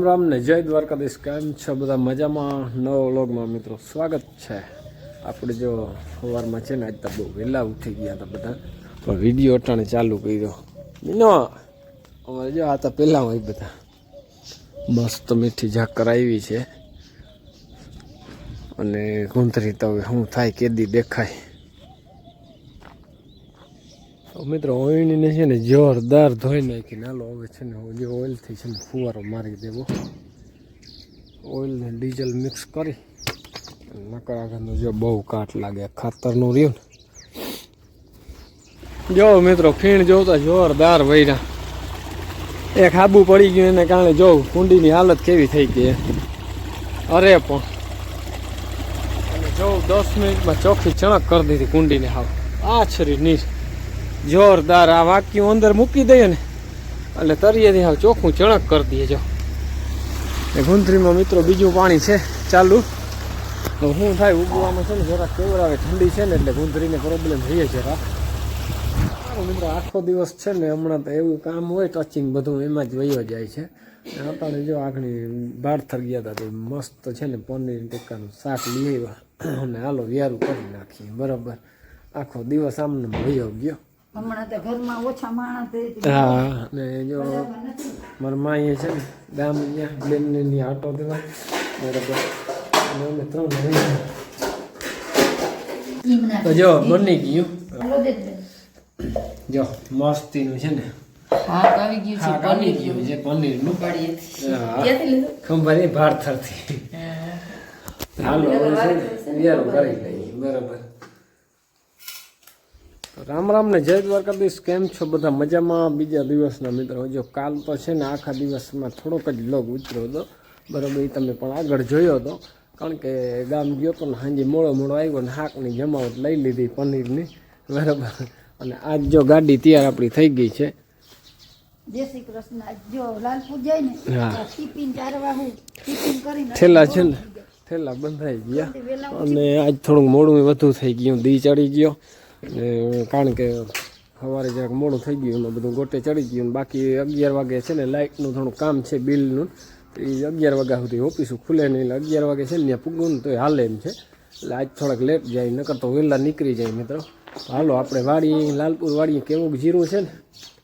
રામ ને જય દ્વારકાધીશ. કેમ છો બધા? મજામાં? નવો વ્લોગમાં મિત્રો સ્વાગત છે. આપણે જો સવારમાં છે ને આજ તો બહુ વહેલા ઉઠી ગયા હતા બધા, પણ વિડીયો અટાણે ચાલુ કર્યો. મીનો અમારે જો આ તો પહેલાં હોય બધા મસ્ત મીઠી ઝાકર આવી છે અને ગુંથરી તો હવે શું થાય કેદી દેખાય. મિત્રો ઓઈણીને છે ને જોરદાર ધોઈ નાખી. નાલો હવે છે ને જે ઓઇલથી છે ને ફુવારો મારી દેવો. ઓઇલ ને ડીઝલ મિક્સ કરી નકર આગળનો જો બહુ કાટ લાગે ખાતરનું રહ્યું ને. જો મિત્રો ફીણ જોતા જોરદાર વૈરા એક હાબુ પડી ગયું એને કારણે જોઉં કુંડીની હાલત કેવી થઈ ગઈ. અરે પણ અને જોઉં 10 મિનિટમાં ચોખ્ખી ચણક કરી દીધી કુંડીને. હાવ આછરી નીર જોરદાર. આ વાક્યું અંદર મૂકી દઈએ ને એટલે તરીએથી હાવ ચોખ્ખું ચણક કરી દઈએ. જો એ ગુંથરીમાં મિત્રો બીજું પાણી છે ચાલુ. તો શું થાય ઉગવામાં છે ને જરાક કેવર આવે, ઠંડી છે ને એટલે ગુંથરીને પ્રોબ્લેમ થઈએ જરા. મિત્રો આખો દિવસ છે ને હમણાં તો એવું કામ હોય ટચિંગ બધું એમાં જ વયો જાય છે. અત્યારે જો આગળ બારથર ગયા હતા તો મસ્ત છે ને પનીર ટીક્કાનું શાક લઈ આવ્યા અને હાલો વ્યારું કરી નાખીએ. બરાબર આખો દિવસ આમને વયો ગયો. હમણાં તો ઘરમાં ઓછા માણસ. હા ને જો મારા માઈએ છે ને ગામ અહીંયા બેનની આટો દેવા. બરાબર અમે 3 તો જો બની ગયું. જો મસ્તીનું છે ને પનીરનું ખંભાની ભારથરથી. હાલો વ્યારું કરી લઈએ. બરાબર રામ રામ ને જય દ્વારકાધીશ. કેમ છો બધા? મજામાં? બીજા દિવસના મિત્રો જો કાલ તો છે ને આખા દિવસમાં થોડોક જ વ્લોગ ઉતર્યો હતો. બરાબર એ તમે પણ આગળ જોયો હતો, કારણ કે ગામ ગયો હતો ને સાંજે મોડો આવ્યો ને શાકની જમાવટ લઈ લીધી પનીરની. બરાબર અને આજ જો ગાડી તૈયાર આપણી થઈ ગઈ છે. જય શ્રી કૃષ્ણ. જો લાલપુર જાય ને ટિફિન 4 વાગે ટિફિન કરીને થેલા છે ને થેલા બંધાઈ ગયા અને આજ થોડુંક મોડું વધુ થઈ ગયું. દી ચડી ગયો કારણ કે સવારે જરાક મોડું થઈ ગયું એમાં બધું ગોટે ચડી ગયું. બાકી 11 વાગે છે ને લાઇટનું થોડું કામ છે બિલનું, એ 11 વાગ્યા સુધી ઓફિસો ખુલે નહીં એટલે 11 વાગે છે ને ત્યાં પૂગવું ને તો હાલે એમ છે. એટલે આજ થોડાક લેટ જાય, નકર તો વહેલા નીકળી જાય મિત્રો. હાલો આપણે વાડી લાલપુર વાડીએ કેવું જીરું છે ને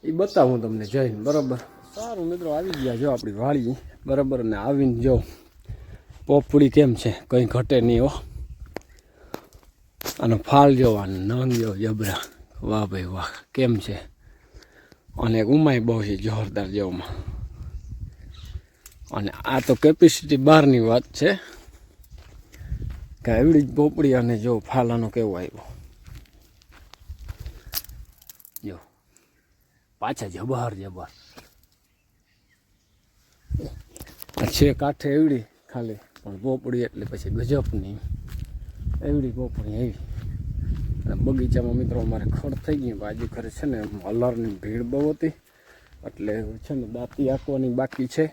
એ બતાવું તમને જઈને. બરાબર સારું મિત્રો આવી ગયા જો આપણી વાડી. બરાબર ને આવીને જો પોપડી કેમ છે કંઈ ઘટે નહીં હો. આનો ફાલ જોવાનો નંગ જો જબરા. વાહ ભાઈ વાહ કેમ છે. અને ઉમાય બહુ છે જોરદાર જોવામાં. અને આ તો કેપેસિટી બહારની વાત છે કે એવડી જ પોપડી. અને જો ફાલાનો કેવો આવ્યો જો પાછા જબર છે કાંઠે એવડી ખાલી પણ પોપડી એટલે પછી ગજબની એવડી પોપડી આવી. અને બગીચામાં મિત્રો અમારે ખડ થઈ ગઈ. બાજુ ઘરે છે ને હલરની ભીડ બહુ હતી એટલે છે ને દાંતી આંકવાની બાકી છે.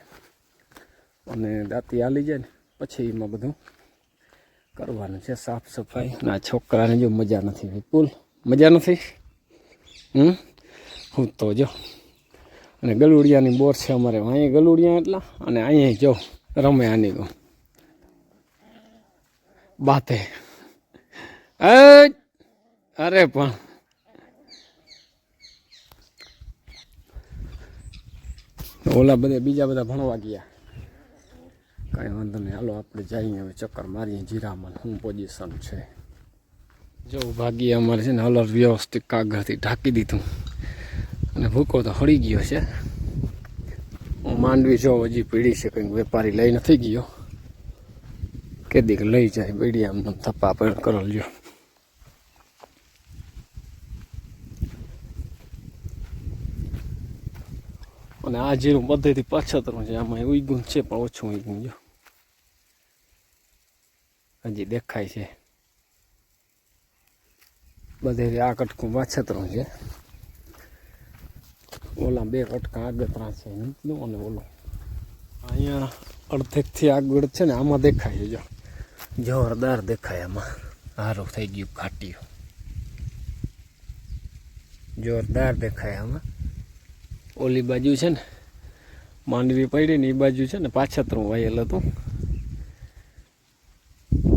અને દાંતી આલી જાય ને પછી એમાં બધું કરવાનું છે સાફ સફાઈ. અને આ છોકરાને જો મજા નથી, વિપુલ મજા નથી. હું તો જો અને ગલુડિયાની બોર છે અમારે અહીંયા ગલુડિયા એટલા. અને અહીંયા જો રમે આની ગો બાતે. અરે પણ ઓલા બધા બીજા બધા ભણવા ગયા. કાંઈ વાંધો નહીં. હાલો આપણે જઈએ હવે ચક્કર મારીએ જીરામાં શું પોઝિશન છે. જો ભાગીએ અમારે છે ને હલર વ્યવસ્થિત કાગળથી ઢાંકી દીધું અને ભૂકો તો હળી ગયો છે. માંડવી જો હજી પીડી છે, કંઈક વેપારી લઈ નથી ગયો. કેદીક લઈ જાય પીડી આમ થપ્પા પણ કરલજો. અને આ જીરું બધેથી પાછતરું છે. આમાં ઉઈગું છે પણ ઓછું ઉઈગું જો હજી દેખાય છે. બધેથી આ કટકું પાછતરું છે. ઓલા 2 કટકા આગતરા છે નીચલું અને ઓલો અહીંયા અડધેકથી આગળ છે ને આમાં દેખાય છે. જો જોરદાર દેખાય આમાં. સારું થઈ ગયું ઘાટીયું જોરદાર દેખાય આમાં. ઓલી બાજુ છે ને માંડવી પડી ને એ બાજુ છે ને પાછતરું વાયેલ હતું.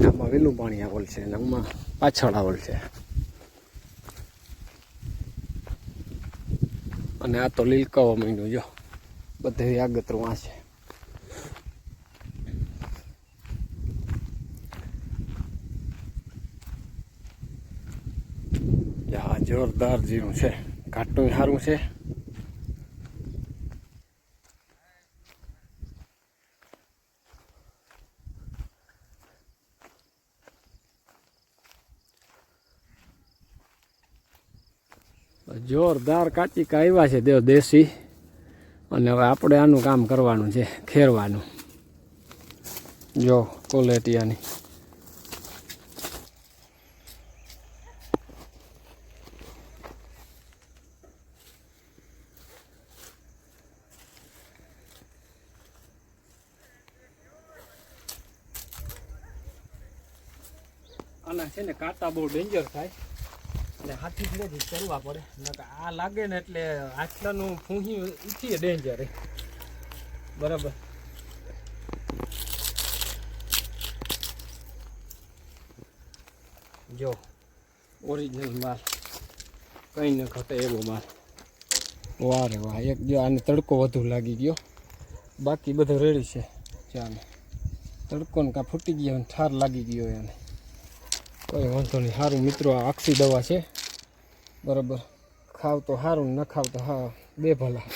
આમાં વેલું પાણી આવેલ છે અને આમાં પાછળ આવેલ છે. અને આ તો લીલકાવા માંડ્યું જો બધે આગતરું આ છે. આ જોરદાર જીરું છે, ઘાટું સારું છે. જોરદાર કાચીકા આવ્યા છે દેવ દેશી. અને હવે આપણે આનું કામ કરવાનું છે, ખેરવાનું. જો કોલેટિયાની આના છે ને કાંટા બહુ ડેન્જર થાય એટલે હાથી ફેરેથી કરવા પડે. આ લાગે ને એટલે આટલાનું ફૂંહી ઈથી ડેન્જર બરાબર. જો ઓરિજિનલ માલ, કંઈ ન ઘટે એવો માલ. વાહ રે વાહ. એક જો આને તડકો વધુ લાગી ગયો, બાકી બધું રેડી છે. ચાલો તડકો ને કાં ફૂટી ગયો ને ઠાર લાગી ગયો એને, કોઈ વાંધો નહીં. સારું મિત્રો, આ આખી દવા છે બરાબર. ખાવ તો સારું, ન ખાવ તો હા બે ભલા.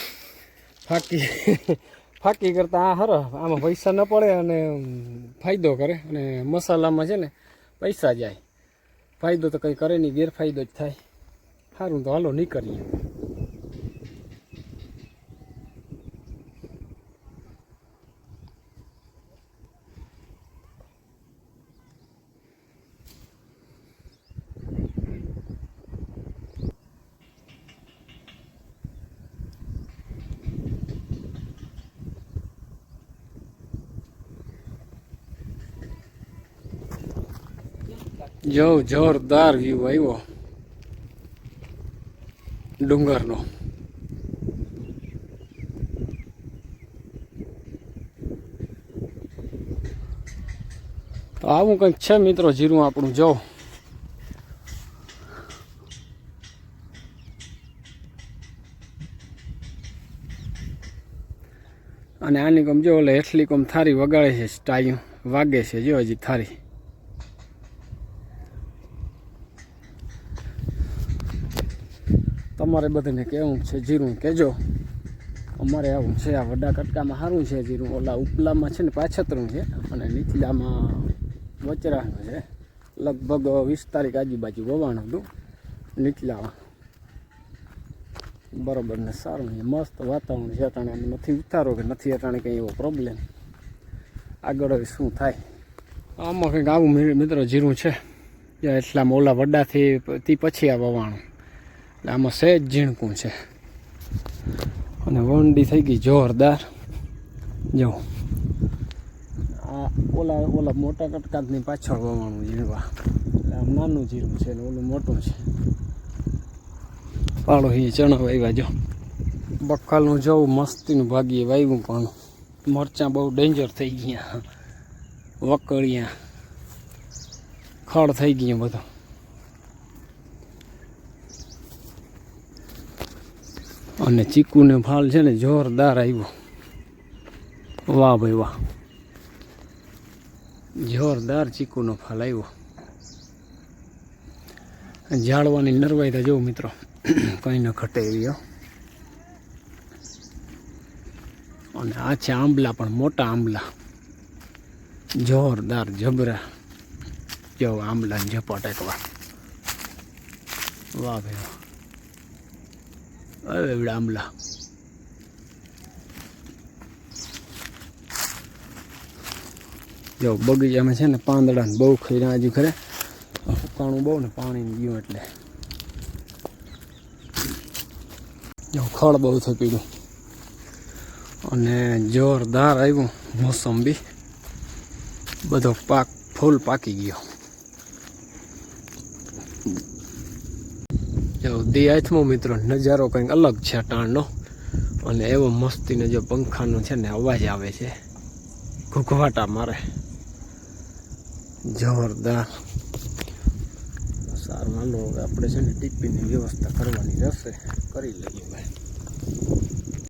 ફાકી કરતાં આ હરો, આમાં પૈસા ન પડે અને ફાયદો કરે. અને મસાલામાં છે ને પૈસા જાય, ફાયદો તો કંઈ કરે નહીં, ગેરફાયદો જ થાય. સારું તો હાલો નહીં કરીએ. જો જોરદાર વ્યૂ આવ્યો ડુંગરનો. તો આવું કંઈક છે મિત્રો જીરું આપણું. જો અને આની કોમ જો ઓલે હેઠલી કોમ થારી વગાડે છે, સ્ટાયું વાગે છે જો હજી થારી. તમારે બધાને કેવું છે જીરું કહેજો. અમારે આવું છે, આ વડા કટકામાં સારું છે જીરું. ઓલા ઉપલામાં છે ને પાછતરું છે અને નીચલામાં વચરાનું છે. લગભગ 20 તારીખ આજુબાજુ વવાણું હતું નીચલામાં. બરાબર ને સારું છે, મસ્ત વાતાવરણ છે. અટાણે નથી ઉતારો કે નથી અટાણે કંઈ એવો પ્રોબ્લેમ. આગળ હવે શું થાય. આમાં કંઈક આવું મિત્રો જીરું છે. એટલામાં ઓલા વડાથી પછી આ વવાણું. એટલે આમાં સહેજ ઝીણકું છે. અને વંડી થઈ ગઈ જોરદાર. જો આ ઓલા મોટા કટકાની પાછળ વવાણું ઝીણવા. એટલે આમ નાનું જીરું છે ને ઓલું મોટું છે. પાડો એ ચણા વાવ્યા. જો બકાલનું જવું મસ્તીનું ભાગીએ વાવ્યું, પણ મરચાં બહુ ડેન્જર થઈ ગયા, વકળિયા ખડ થઈ ગયું બધું. અને ચીકુને ફાલ છે ને જોરદાર આવ્યો. વાહ ભાઈ વાહ, જોરદાર ચીકુનો ફાલ આવ્યો. ઝાડવાની નરવાઈ તો જોઉં મિત્રો કંઈ ન ઘટે એવી. અને આ છે આંબલા, પણ મોટા આંબલા જોરદાર જબરા. જો આંબલા ને ઝપટેકવા. વાહ ભાઈ વાહ, એવડા આંબલા. જો બગીચામાં છે ને પાંદડા ને બહુ ખીરા હજુ ખરે. સુકાણું બહુ ને પાણી ગયું એટલે જો ખડ બહુ થઈ પીડ્યું. અને જોરદાર આવ્યું મોસંબી. બધો પાક ફૂલ પાકી ગયો. જો દી આથમો મિત્રો નજારો કંઈક અલગ છે ટાણનો. અને એવો મસ્તીનો જો પંખાનો છે ને અવાજ આવે છે, ઘૂઘવાટા મારે જોરદાર. સારું હાલો હવે આપણે છે ને ટિફિનની વ્યવસ્થા કરવાની રહેશે, કરી લઈએ ભાઈ.